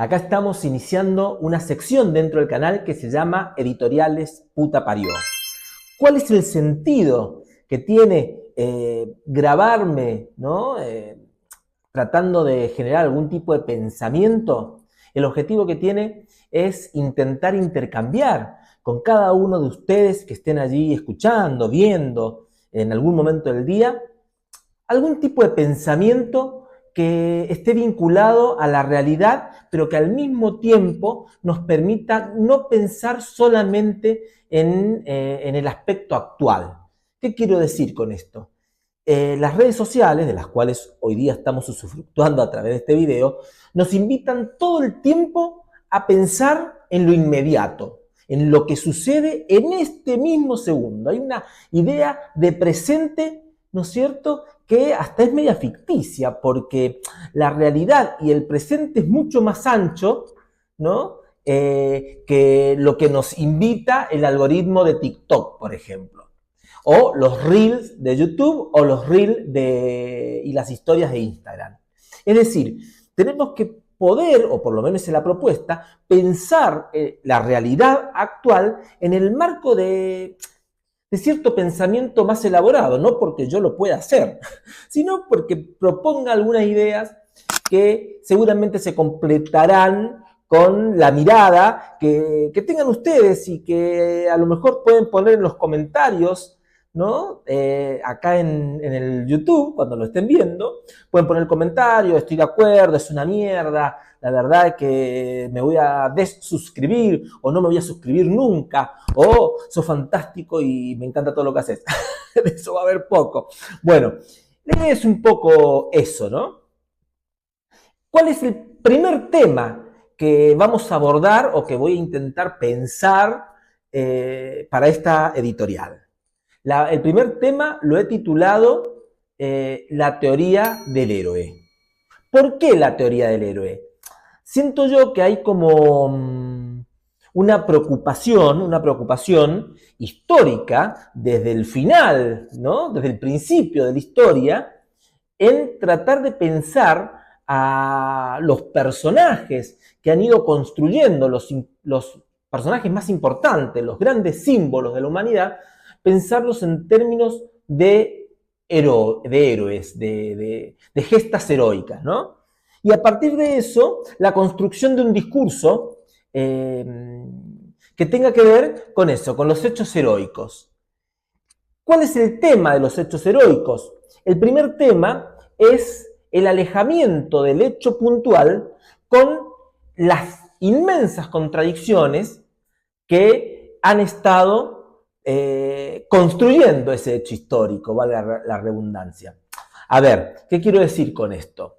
Acá estamos iniciando una sección dentro del canal que se llama Editoriales Puta Parió. ¿Cuál es el sentido que tiene grabarme, ¿no? Tratando de generar algún tipo de pensamiento? El objetivo que tiene es intentar intercambiar con cada uno de ustedes que estén allí escuchando, viendo en algún momento del día, algún tipo de pensamiento que esté vinculado a la realidad, pero que al mismo tiempo nos permita no pensar solamente en el aspecto actual. ¿Qué quiero decir con esto? Las redes sociales, de las cuales hoy día estamos usufructuando a través de este video, nos invitan todo el tiempo a pensar en lo inmediato, en lo que sucede en este mismo segundo. Hay una idea de presente, ¿no es cierto?, que hasta es media ficticia, porque la realidad y el presente es mucho más ancho, ¿no?, que lo que nos invita el algoritmo de TikTok, por ejemplo, o los reels de YouTube, o los reels y las historias de Instagram. Es decir, tenemos que poder, o por lo menos es la propuesta, pensar la realidad actual en el marco de cierto pensamiento más elaborado, no porque yo lo pueda hacer, sino porque proponga algunas ideas que seguramente se completarán con la mirada que tengan ustedes y que a lo mejor pueden poner en los comentarios, ¿no? Acá en el YouTube, cuando lo estén viendo, pueden poner el comentario: estoy de acuerdo, es una mierda, la verdad es que me voy a desuscribir, o no me voy a suscribir nunca, o sos fantástico y me encanta todo lo que haces. De eso va a haber poco. Bueno, es un poco eso, ¿no? ¿Cuál es el primer tema que vamos a abordar o que voy a intentar pensar para esta editorial? El primer tema lo he titulado la teoría del héroe. ¿Por qué la teoría del héroe? Siento yo que hay como una preocupación histórica desde el final, ¿no?, desde el principio de la historia, en tratar de pensar a los personajes que han ido construyendo, los personajes más importantes, los grandes símbolos de la humanidad, pensarlos en términos de héroes, de gestas heroicas, ¿no? Y a partir de eso, la construcción de un discurso que tenga que ver con eso, con los hechos heroicos. ¿Cuál es el tema de los hechos heroicos? El primer tema es el alejamiento del hecho puntual con las inmensas contradicciones que han estado construyendo ese hecho histórico, valga la redundancia. A ver, ¿qué quiero decir con esto?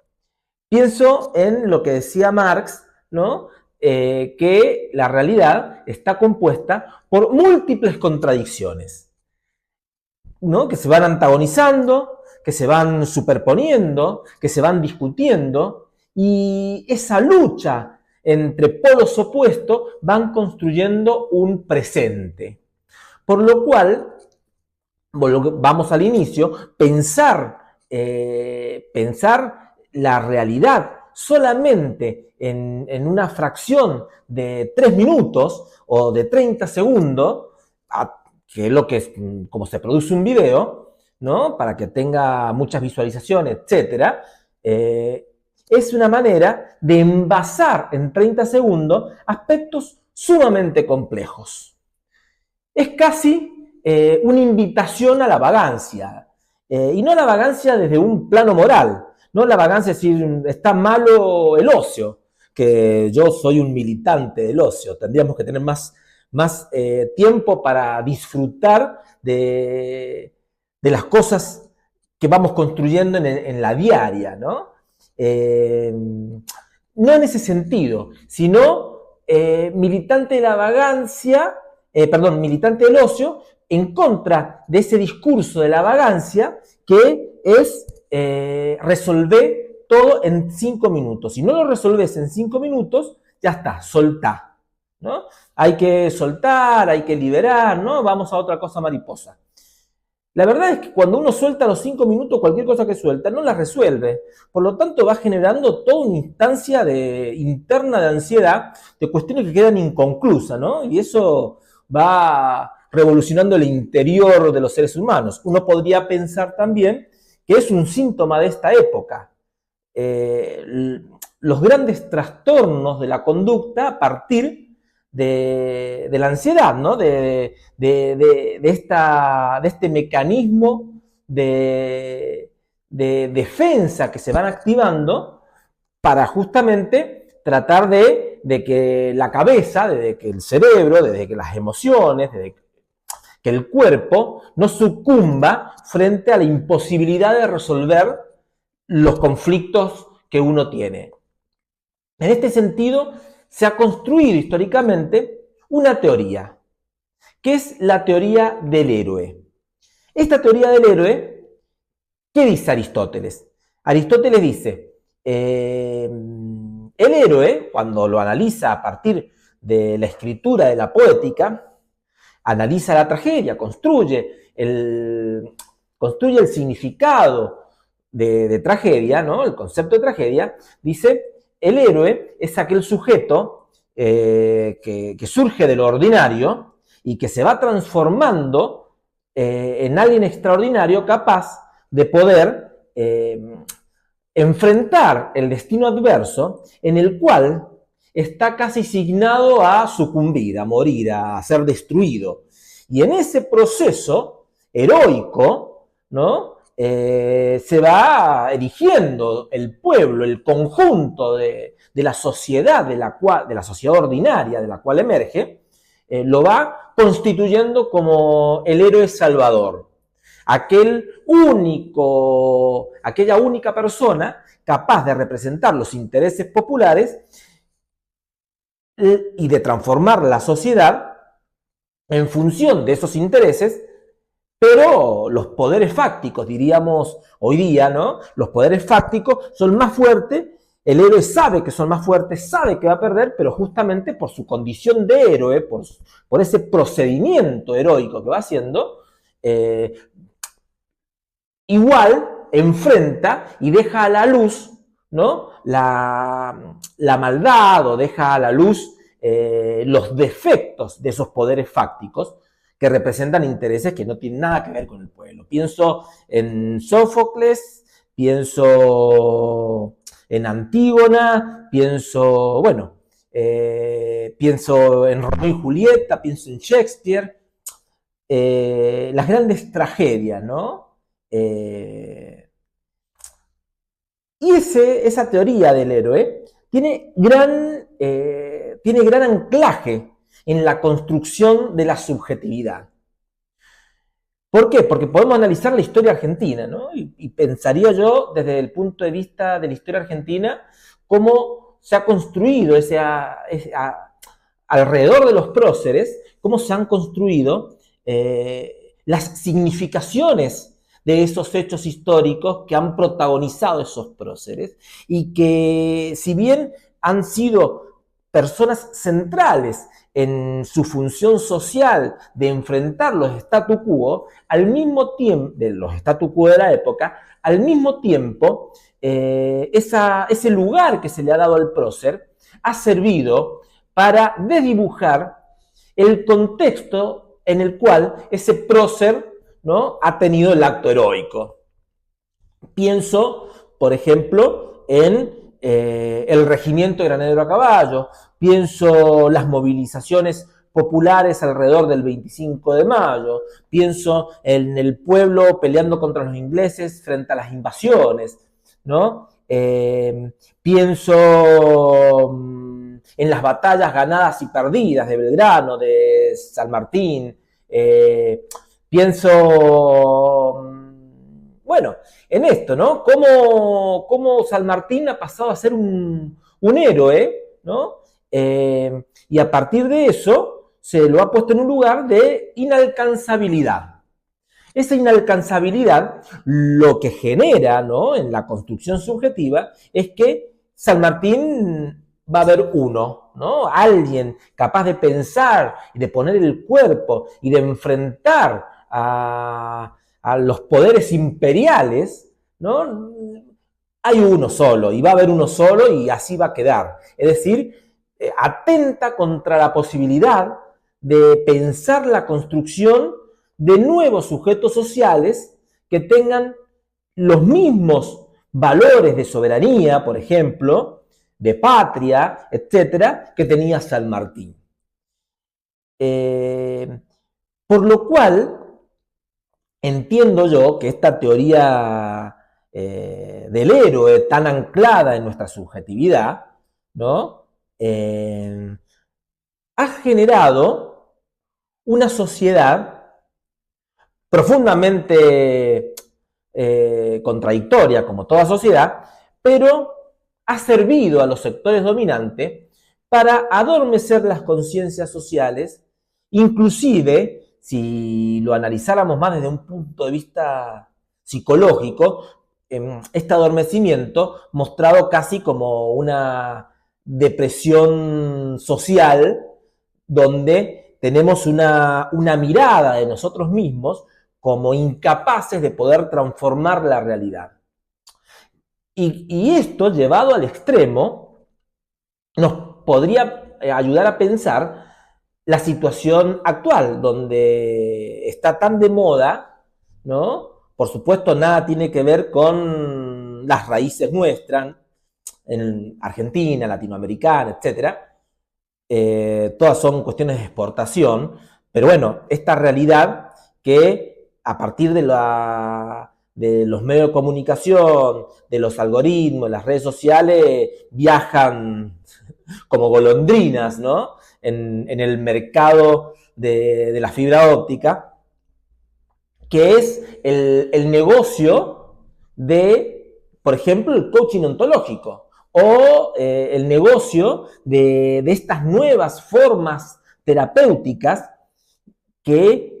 Pienso en lo que decía Marx, ¿no?, que la realidad está compuesta por múltiples contradicciones, ¿no?, que se van antagonizando, que se van superponiendo, que se van discutiendo, y esa lucha entre polos opuestos van construyendo un presente. Por lo cual, vamos al inicio, pensar la realidad solamente en una fracción de 3 minutos o de 30 segundos, que es lo que es como se produce un video, ¿no?, para que tenga muchas visualizaciones, etc., es una manera de envasar en 30 segundos aspectos sumamente complejos. Es casi una invitación a la vagancia, y no la vagancia desde un plano moral, no la vagancia es decir, está malo el ocio, que yo soy un militante del ocio, tendríamos que tener más tiempo para disfrutar de las cosas que vamos construyendo en la diaria, ¿no? No en ese sentido, sino militante de la vagancia, militante del ocio, en contra de ese discurso de la vagancia que es resolver todo en 5 minutos. Si no lo resolves en 5 minutos, ya está, soltá, ¿no? Hay que soltar, hay que liberar, ¿no? Vamos a otra cosa mariposa. La verdad es que cuando uno suelta a los 5 minutos cualquier cosa que suelta, no la resuelve. Por lo tanto, va generando toda una instancia interna de ansiedad, de cuestiones que quedan inconclusas, ¿no? Y eso va revolucionando el interior de los seres humanos. Uno podría pensar también que es un síntoma de esta época. Los grandes trastornos de la conducta a partir de la ansiedad, ¿no? de este mecanismo de defensa que se van activando para justamente tratar de que la cabeza, de que el cerebro, de que las emociones, de que el cuerpo no sucumba frente a la imposibilidad de resolver los conflictos que uno tiene. En este sentido, se ha construido históricamente una teoría, que es la teoría del héroe. Esta teoría del héroe, ¿qué dice Aristóteles? Aristóteles dice, el héroe, cuando lo analiza a partir de la escritura de la poética, analiza la tragedia, construye el significado de tragedia, ¿no? El concepto de tragedia, dice, el héroe es aquel sujeto que surge de lo ordinario y que se va transformando en alguien extraordinario capaz de poder enfrentar el destino adverso en el cual está casi signado a sucumbir, a morir, a ser destruido. Y en ese proceso heroico, ¿no? Se va erigiendo el pueblo, el conjunto de la sociedad, de la sociedad ordinaria de la cual emerge, lo va constituyendo como el héroe salvador. Aquella única persona capaz de representar los intereses populares y de transformar la sociedad en función de esos intereses, pero los poderes fácticos, diríamos hoy día, ¿no? Los poderes fácticos son más fuertes, el héroe sabe que son más fuertes, sabe que va a perder, pero justamente por su condición de héroe, por ese procedimiento heroico que va haciendo, igual enfrenta y deja a la luz, ¿no? la maldad, o deja a la luz los defectos de esos poderes fácticos que representan intereses que no tienen nada que ver con el pueblo. Pienso en Sófocles, pienso en Antígona, pienso en Romeo y Julieta, pienso en Shakespeare, las grandes tragedias, ¿no? Y esa teoría del héroe tiene gran anclaje en la construcción de la subjetividad. ¿Por qué? Porque podemos analizar la historia argentina, ¿no? Y pensaría yo, desde el punto de vista de la historia argentina, cómo se ha construido alrededor de los próceres, cómo se han construido las significaciones de esos hechos históricos que han protagonizado esos próceres y que, si bien han sido personas centrales en su función social de enfrentar los statu quo, al mismo tiempo, de los statu quo de la época, al mismo tiempo, ese lugar que se le ha dado al prócer ha servido para desdibujar el contexto en el cual ese prócer, ¿no?, ha tenido el acto heroico. Pienso, por ejemplo, en el regimiento de Granadero a Caballo, pienso las movilizaciones populares alrededor del 25 de mayo, pienso en el pueblo peleando contra los ingleses frente a las invasiones, ¿no? Pienso en las batallas ganadas y perdidas de Belgrano, de San Martín, pienso, en esto, ¿no? Cómo San Martín ha pasado a ser un héroe, ¿no? Y a partir de eso se lo ha puesto en un lugar de inalcanzabilidad. Esa inalcanzabilidad lo que genera, ¿no?, en la construcción subjetiva es que San Martín va a haber uno, ¿no? Alguien capaz de pensar y de poner el cuerpo y de enfrentar a a los poderes imperiales, ¿no? Hay uno solo y va a haber uno solo y así va a quedar. Es decir, atenta contra la posibilidad de pensar la construcción de nuevos sujetos sociales que tengan los mismos valores de soberanía, por ejemplo, de patria, etcétera, que tenía San Martín. Por lo cual, entiendo yo que esta teoría del héroe tan anclada en nuestra subjetividad, ¿no? Ha generado una sociedad profundamente contradictoria, como toda sociedad, pero ha servido a los sectores dominantes para adormecer las conciencias sociales, inclusive, si lo analizáramos más desde un punto de vista psicológico, este adormecimiento mostrado casi como una depresión social, donde tenemos una mirada de nosotros mismos como incapaces de poder transformar la realidad. Y esto, llevado al extremo, nos podría ayudar a pensar la situación actual, donde está tan de moda, ¿no? Por supuesto, nada tiene que ver con las raíces nuestras, en Argentina, latinoamericana, etcétera. Todas son cuestiones de exportación, pero bueno, esta realidad que a partir de los medios de comunicación, de los algoritmos, las redes sociales, viajan como golondrinas, ¿no? En el mercado de la fibra óptica, que es el negocio de, por ejemplo, el coaching ontológico, o el negocio de estas nuevas formas terapéuticas que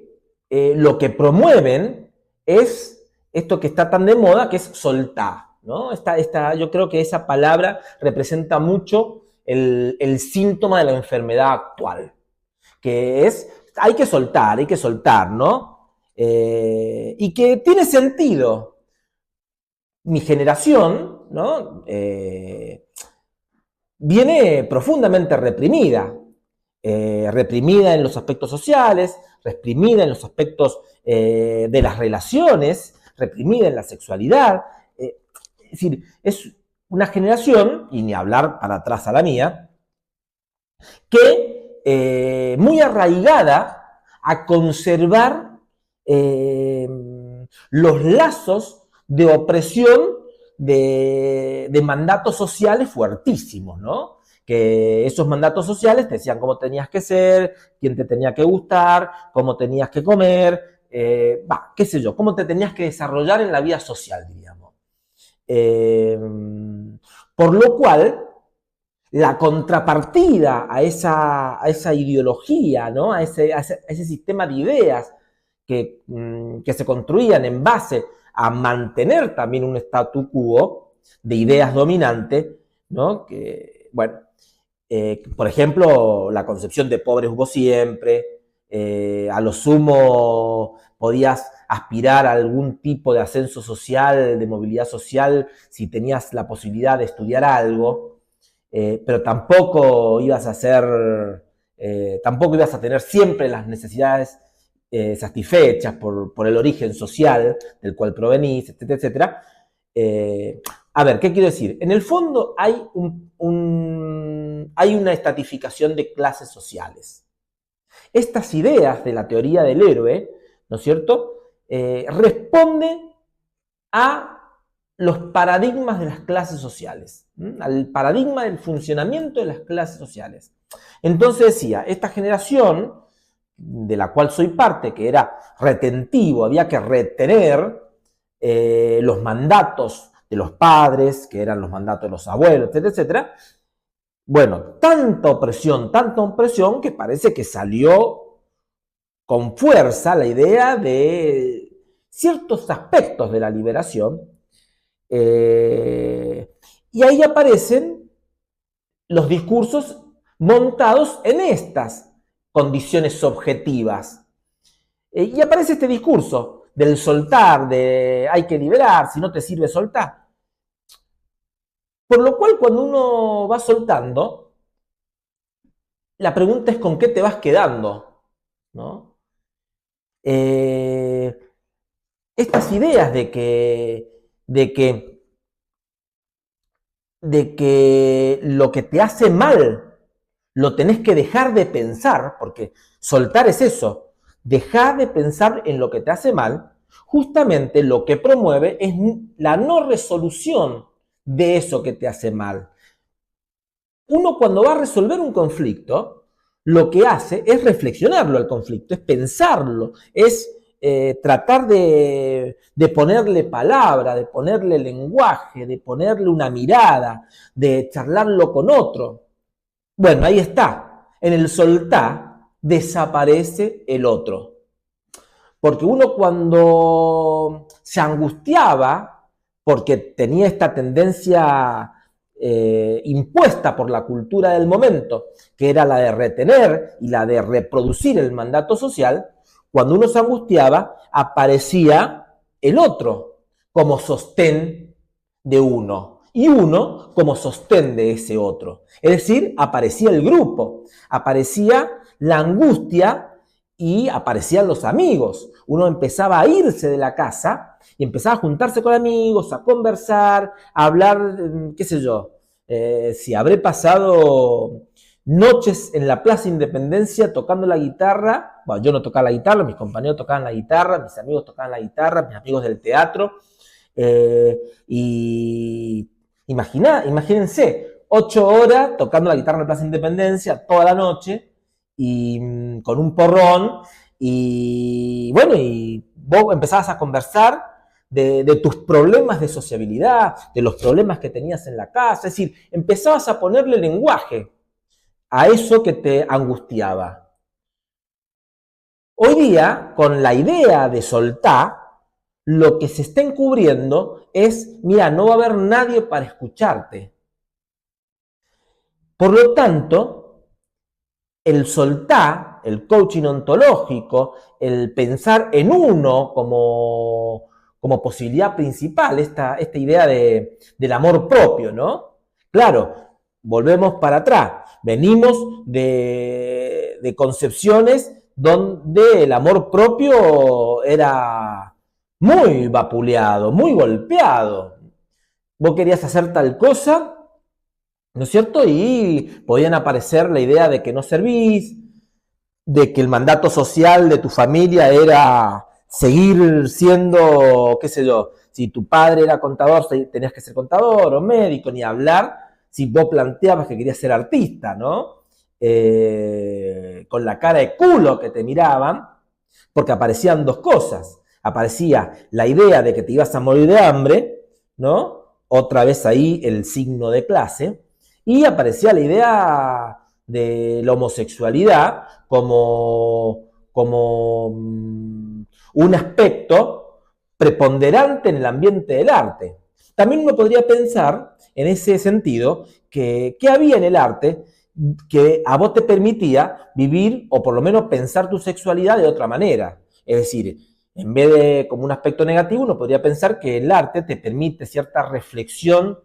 lo que promueven es esto que está tan de moda, que es soltar, ¿no? Yo creo que esa palabra representa mucho el síntoma de la enfermedad actual, que es, hay que soltar, ¿no? Y que tiene sentido. Mi generación, ¿no? Viene profundamente reprimida, reprimida en los aspectos sociales, reprimida en los aspectos de las relaciones, reprimida en la sexualidad. Es decir, es una generación, y ni hablar para atrás a la mía, que muy arraigada a conservar los lazos de opresión de mandatos sociales fuertísimos, ¿no? Que esos mandatos sociales te decían cómo tenías que ser, quién te tenía que gustar, cómo tenías que comer, qué sé yo, cómo te tenías que desarrollar en la vida social, diríamos. Por lo cual, la contrapartida a esa ideología, ¿no? a ese sistema de ideas que se construían en base a mantener también un statu quo de ideas dominantes, ¿no? Que, bueno, por ejemplo, la concepción de pobres hubo siempre, a lo sumo podías aspirar a algún tipo de ascenso social, de movilidad social, si tenías la posibilidad de estudiar algo, pero tampoco ibas a tener siempre las necesidades satisfechas por el origen social del cual provenís, etcétera, etcétera. A ver, ¿qué quiero decir? En el fondo hay una estratificación de clases sociales. Estas ideas de la teoría del héroe, ¿no es cierto?, responden a los paradigmas de las clases sociales, al paradigma del funcionamiento de las clases sociales. Entonces decía, esta generación de la cual soy parte, que era retentivo, había que retener los mandatos de los padres, que eran los mandatos de los abuelos, etcétera, etcétera. Bueno, tanta opresión, que parece que salió con fuerza la idea de ciertos aspectos de la liberación, y ahí aparecen los discursos montados en estas condiciones objetivas. Y aparece este discurso del soltar, de hay que liberar, si no te sirve soltar. Por lo cual, cuando uno va soltando, la pregunta es con qué te vas quedando, ¿no? Estas ideas de que lo que te hace mal lo tenés que dejar de pensar, porque soltar es eso, dejar de pensar en lo que te hace mal, justamente lo que promueve es la no resolución de eso que te hace mal. Uno cuando va a resolver un conflicto, lo que hace es reflexionarlo al conflicto, es pensarlo, es tratar de ponerle palabra, de ponerle lenguaje, de ponerle una mirada, de charlarlo con otro. Bueno, ahí está. En el soltar desaparece el otro. Porque uno cuando se angustiaba, porque tenía esta tendencia impuesta por la cultura del momento, que era la de retener y la de reproducir el mandato social, cuando uno se angustiaba, aparecía el otro como sostén de uno y uno como sostén de ese otro. Es decir, aparecía el grupo, aparecía la angustia y aparecían los amigos. Uno empezaba a irse de la casa y empezaba a juntarse con amigos, a conversar, a hablar, qué sé yo, si habré pasado noches en la Plaza Independencia tocando la guitarra. Bueno, yo no tocaba la guitarra, mis compañeros tocaban la guitarra, mis amigos tocaban la guitarra, mis amigos del teatro, y imagínense, 8 horas tocando la guitarra en la Plaza Independencia toda la noche, y con un porrón, y bueno, y vos empezabas a conversar de tus problemas de sociabilidad, de los problemas que tenías en la casa, es decir, empezabas a ponerle lenguaje a eso que te angustiaba. Hoy día, con la idea de soltar, lo que se está encubriendo es, mira, no va a haber nadie para escucharte. Por lo tanto, el soltar, el coaching ontológico, el pensar en uno como posibilidad principal, esta idea del amor propio, ¿no? Claro, volvemos para atrás, venimos de concepciones donde el amor propio era muy vapuleado, muy golpeado. Vos querías hacer tal cosa, ¿no es cierto? Y podían aparecer la idea de que no servís, de que el mandato social de tu familia era seguir siendo, qué sé yo, si tu padre era contador, tenías que ser contador o médico, ni hablar, si vos planteabas que querías ser artista, ¿no? Con la cara de culo que te miraban, porque aparecían dos cosas. Aparecía la idea de que te ibas a morir de hambre, ¿no? Otra vez ahí el signo de clase, y aparecía la idea de la homosexualidad como un aspecto preponderante en el ambiente del arte. También uno podría pensar, en ese sentido, que había en el arte que a vos te permitía vivir o por lo menos pensar tu sexualidad de otra manera. Es decir, en vez de como un aspecto negativo, uno podría pensar que el arte te permite cierta reflexión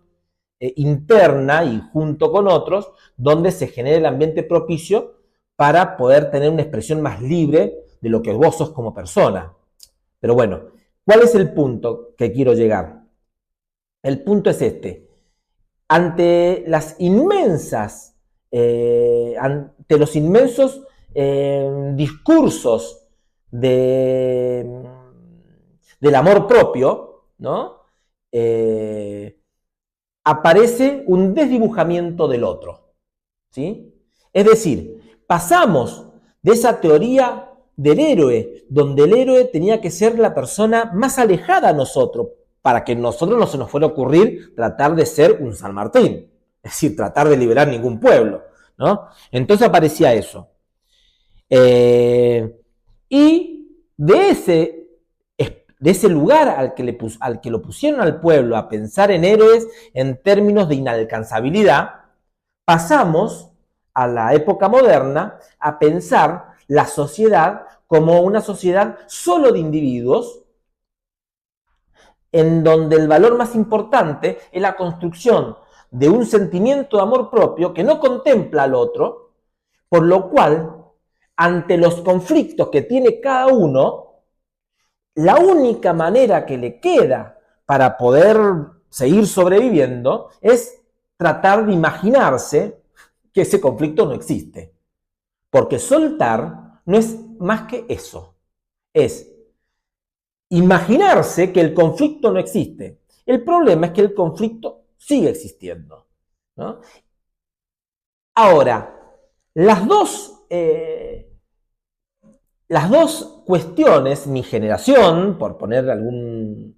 interna y junto con otros, donde se genere el ambiente propicio para poder tener una expresión más libre de lo que vos sos como persona. Pero bueno, ¿cuál es el punto que quiero llegar? El punto es este. Ante los inmensos discursos del amor propio, ¿no? Aparece un desdibujamiento del otro, ¿sí? Es decir, pasamos de esa teoría del héroe, donde el héroe tenía que ser la persona más alejada a nosotros, para que a nosotros no se nos fuera a ocurrir tratar de ser un San Martín, es decir, tratar de liberar ningún pueblo, ¿no? Entonces aparecía eso. Y de ese lugar al que lo pusieron al pueblo a pensar en héroes en términos de inalcanzabilidad, pasamos a la época moderna a pensar la sociedad como una sociedad solo de individuos en donde el valor más importante es la construcción de un sentimiento de amor propio que no contempla al otro, por lo cual, ante los conflictos que tiene cada uno, la única manera que le queda para poder seguir sobreviviendo es tratar de imaginarse que ese conflicto no existe. Porque soltar no es más que eso. Es imaginarse que el conflicto no existe. El problema es que el conflicto sigue existiendo, ¿no? Ahora, las dos cuestiones, mi generación, por poner algún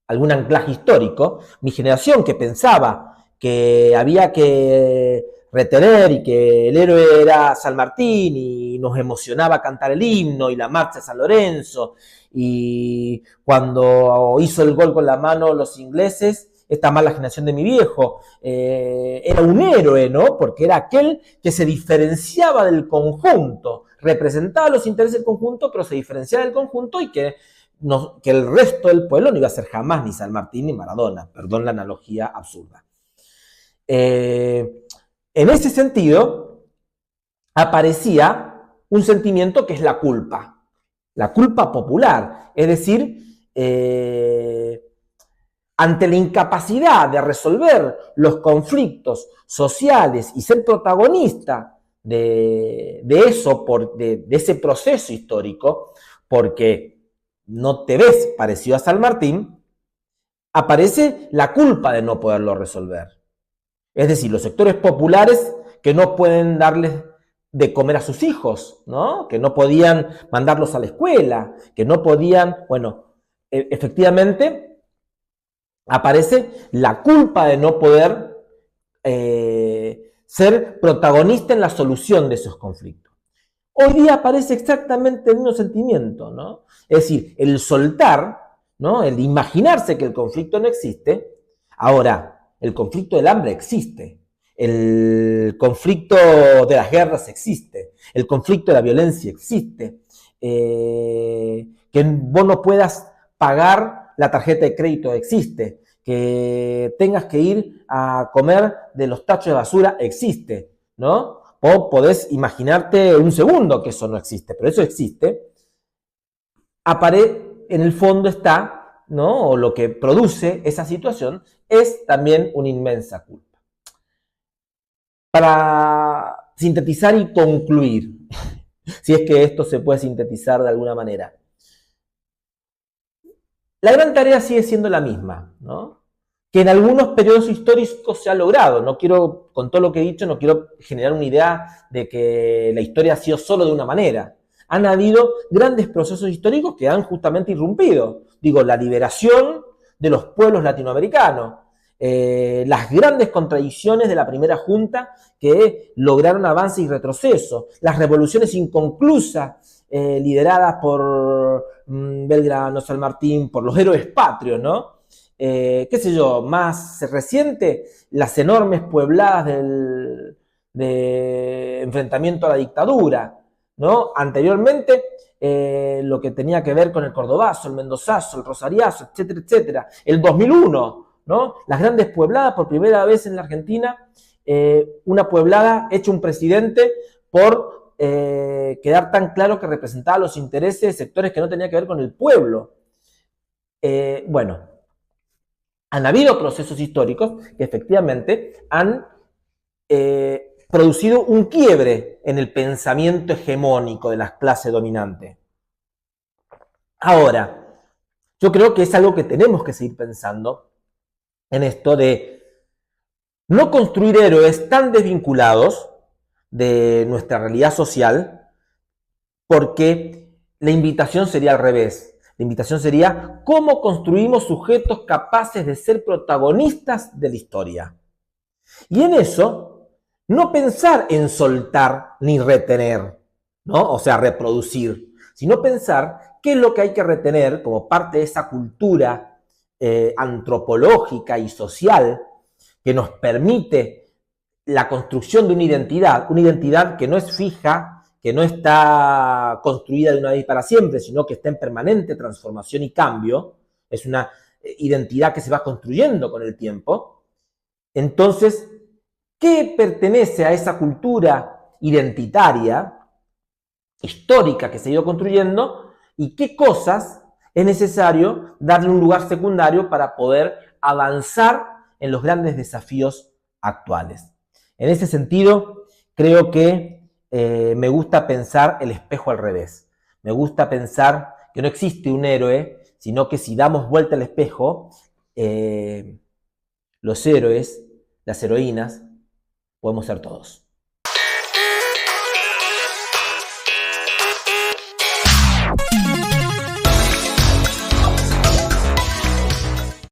anclaje histórico, mi generación que pensaba que había que retener y que el héroe era San Martín y nos emocionaba cantar el himno y la marcha de San Lorenzo, y cuando hizo el gol con la mano los ingleses, esta mala generación de mi viejo, era un héroe, ¿no? Porque era aquel que se diferenciaba del conjunto, representaba los intereses del conjunto, pero se diferenciaba del conjunto y que el resto del pueblo no iba a ser jamás ni San Martín ni Maradona, perdón la analogía absurda. En ese sentido, aparecía un sentimiento que es la culpa popular, es decir, ante la incapacidad de resolver los conflictos sociales y ser protagonista de eso, de ese proceso histórico, porque no te ves parecido a San Martín, aparece la culpa de no poderlo resolver. Es decir, los sectores populares que no pueden darles de comer a sus hijos, ¿no? Que no podían mandarlos a la escuela, que no podían, bueno, efectivamente aparece la culpa de no poder ser protagonista en la solución de esos conflictos. Hoy día aparece exactamente el mismo sentimiento, ¿no? Es decir, el soltar, ¿no? El imaginarse que el conflicto no existe. Ahora, el conflicto del hambre existe. El conflicto de las guerras existe. El conflicto de la violencia existe. Que vos no puedas pagar la tarjeta de crédito existe. Que tengas que ir a comer de los tachos de basura existe, ¿no? O podés imaginarte un segundo que eso no existe, pero eso existe. En el fondo está, ¿no? O lo que produce esa situación es también una inmensa culpa. Para sintetizar y concluir, si es que esto se puede sintetizar de alguna manera, la gran tarea sigue siendo la misma, ¿no? Que en algunos periodos históricos se ha logrado. No quiero, con todo lo que he dicho, no quiero generar una idea de que la historia ha sido solo de una manera. Han habido grandes procesos históricos que han justamente irrumpido. Digo, la liberación de los pueblos latinoamericanos, las grandes contradicciones de la primera junta que lograron avance y retroceso, las revoluciones inconclusas lideradas por Belgrano, San Martín, por los héroes patrios, ¿no? Qué sé yo, más reciente, las enormes puebladas de enfrentamiento a la dictadura, ¿no? Anteriormente, lo que tenía que ver con el cordobazo, el mendozazo, el rosariazo, etcétera, etcétera. El 2001, ¿no? Las grandes puebladas, por primera vez en la Argentina, una pueblada hecha un presidente por quedar tan claro que representaba los intereses de sectores que no tenían que ver con el pueblo. Bueno, han habido procesos históricos que efectivamente han producido un quiebre en el pensamiento hegemónico de las clases dominantes. Ahora, yo creo que es algo que tenemos que seguir pensando en esto de no construir héroes tan desvinculados de nuestra realidad social, porque la invitación sería al revés. La invitación sería cómo construimos sujetos capaces de ser protagonistas de la historia. Y en eso, no pensar en soltar ni retener, ¿no? O sea, reproducir, sino pensar qué es lo que hay que retener como parte de esa cultura antropológica y social que nos permite la construcción de una identidad que no es fija, que no está construida de una vez para siempre, sino que está en permanente transformación y cambio. Es una identidad que se va construyendo con el tiempo. Entonces, ¿qué pertenece a esa cultura identitaria, histórica que se ha ido construyendo? ¿Y qué cosas es necesario darle un lugar secundario para poder avanzar en los grandes desafíos actuales? En ese sentido, creo que me gusta pensar el espejo al revés. Me gusta pensar que no existe un héroe, sino que si damos vuelta al espejo, los héroes, las heroínas, podemos ser todos.